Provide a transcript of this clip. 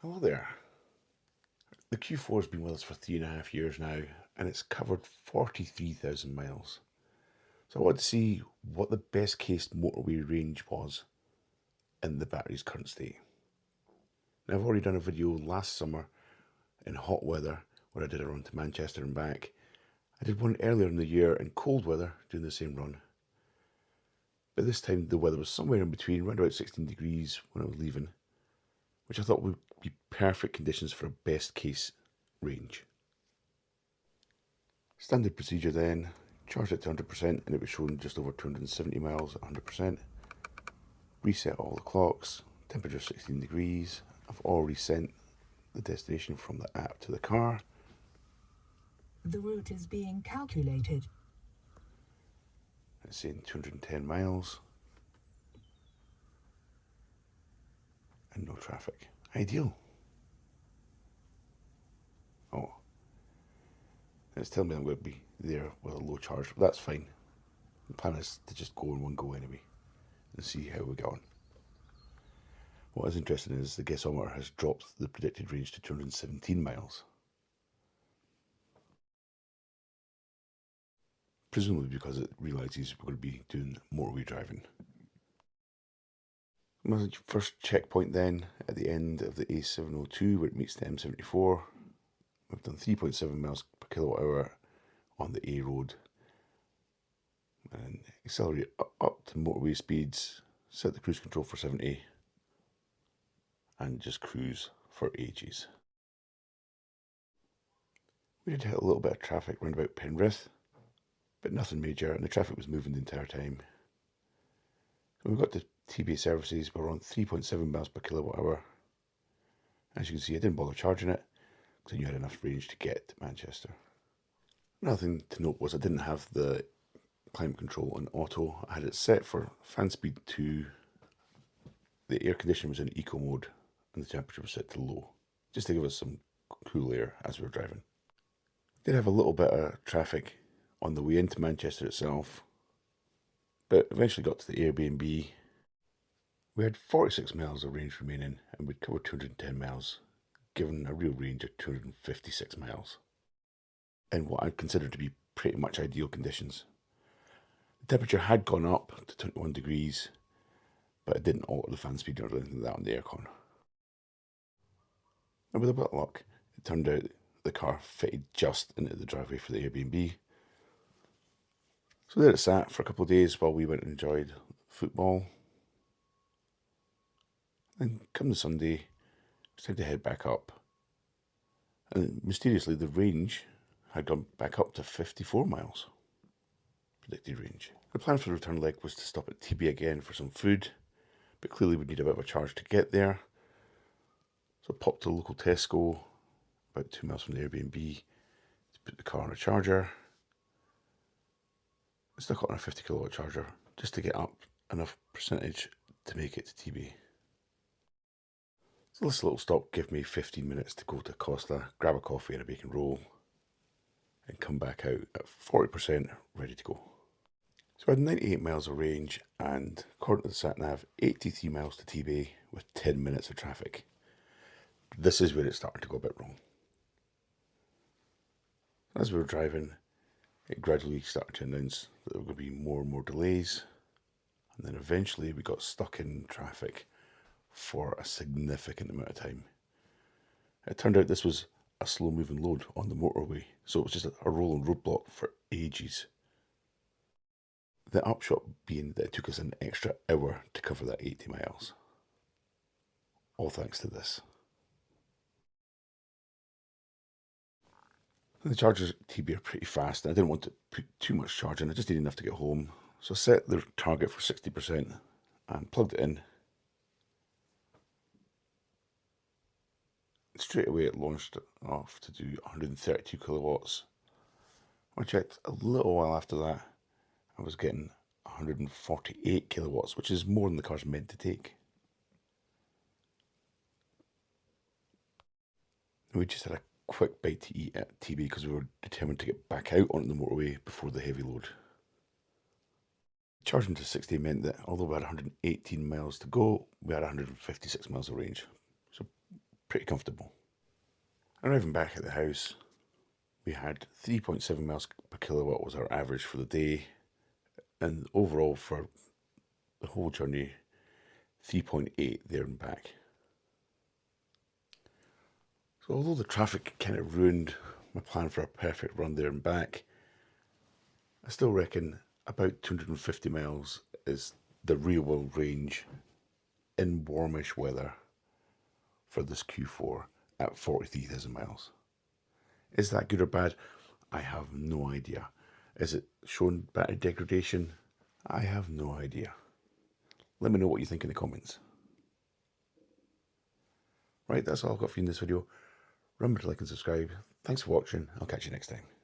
Hello there. The Q4 has been with us for 3.5 years now, and it's covered 43,000 miles. So I wanted to see what the best case motorway range was in the battery's current state. Now, I've already done a video last summer in hot weather where I did a run to Manchester and back. I did one earlier in the year in cold weather doing the same run. But this time the weather was somewhere in between, around about 16 degrees when I was leaving, which I thought would be perfect conditions for a best case range. Standard procedure then, charged it to 100% and it was showing just over 270 miles at 100%. Reset all the clocks, temperature 16 degrees. I've already sent the destination from the app to the car. The route is being calculated. It's saying 210 miles. And no traffic. Ideal. Oh. It's telling me I'm going to be there with a low charge, but that's fine. The plan is to just go in one go anyway and see how we get on. What is interesting is the gasometer has dropped the predicted range to 217 miles. Presumably because it realises we're going to be doing motorway driving. My first checkpoint then, at the end of the A702 where it meets the M74. We've done 3.7 miles per kilowatt hour on the A road. And accelerate up to motorway speeds, set the cruise control for 70 and just cruise for ages. We did hit a little bit of traffic round about Penrith, but nothing major, and the traffic was moving the entire time. When we got to TBA services, we were on 3.7 miles per kilowatt hour. As you can see, I didn't bother charging it because I knew I had enough range to get to Manchester. Another thing to note was I didn't have the climate control on auto. I had it set for fan speed 2. The air conditioning was in eco mode and the temperature was set to low, just to give us some cool air as we were driving. Did have a little bit of traffic on the way into Manchester itself, but eventually got to the Airbnb. We had 46 miles of range remaining and we'd covered 210 miles, given a real range of 256 miles, in what I'd consider to be pretty much ideal conditions. The temperature had gone up to 21 degrees, but it didn't alter the fan speed or anything like that on the aircon. And with a bit of luck, it turned out the car fitted just into the driveway for the Airbnb. So there it sat for a couple of days while we went and enjoyed football. Then come the Sunday, it's time to head back up. And mysteriously the range had gone back up to 54 miles. Predicted range. The plan for the return leg was to stop at TB again for some food, but clearly we'd need a bit of a charge to get there. So I popped to a local Tesco, about 2 miles from the Airbnb, to put the car on a charger. I stuck it on a 50 kilowatt charger, just to get up enough percentage to make it to TB. So this little stop gave me 15 minutes to go to Costa, grab a coffee and a bacon roll, and come back out at 40% ready to go. So I had 98 miles of range and, according to the sat-nav, 83 miles to TB with 10 minutes of traffic. This is where it started to go a bit wrong. As we were driving, it gradually started to announce that there were going to be more and more delays, and then eventually we got stuck in traffic for a significant amount of time. It turned out this was a slow moving load on the motorway, so it was just a rolling roadblock for ages. The upshot being that it took us an extra hour to cover that 80 miles. All thanks to this. The chargers at TB are pretty fast, and I didn't want to put too much charge in, I just needed enough to get home. So I set the target for 60% and plugged it in. Straight away it launched off to do 132 kilowatts. I checked a little while after that, I was getting 148 kilowatts, which is more than the car's meant to take. We just had a quick bite to eat at TB because we were determined to get back out onto the motorway before the heavy load. Charging to 60 meant that although we had 118 miles to go, we had 156 miles of range. So pretty comfortable. Arriving back at the house, we had 3.7 miles per kilowatt was our average for the day, and overall for the whole journey, 3.8 there and back. So although the traffic kind of ruined my plan for a perfect run there and back, I still reckon about 250 miles is the real world range in warmish weather for this Q4 at 43,000 miles. Is that good or bad? I have no idea. Is it showing battery degradation? I have no idea. Let me know what you think in the comments. Right, that's all I've got for you in this video. Remember to like and subscribe. Thanks for watching. I'll catch you next time.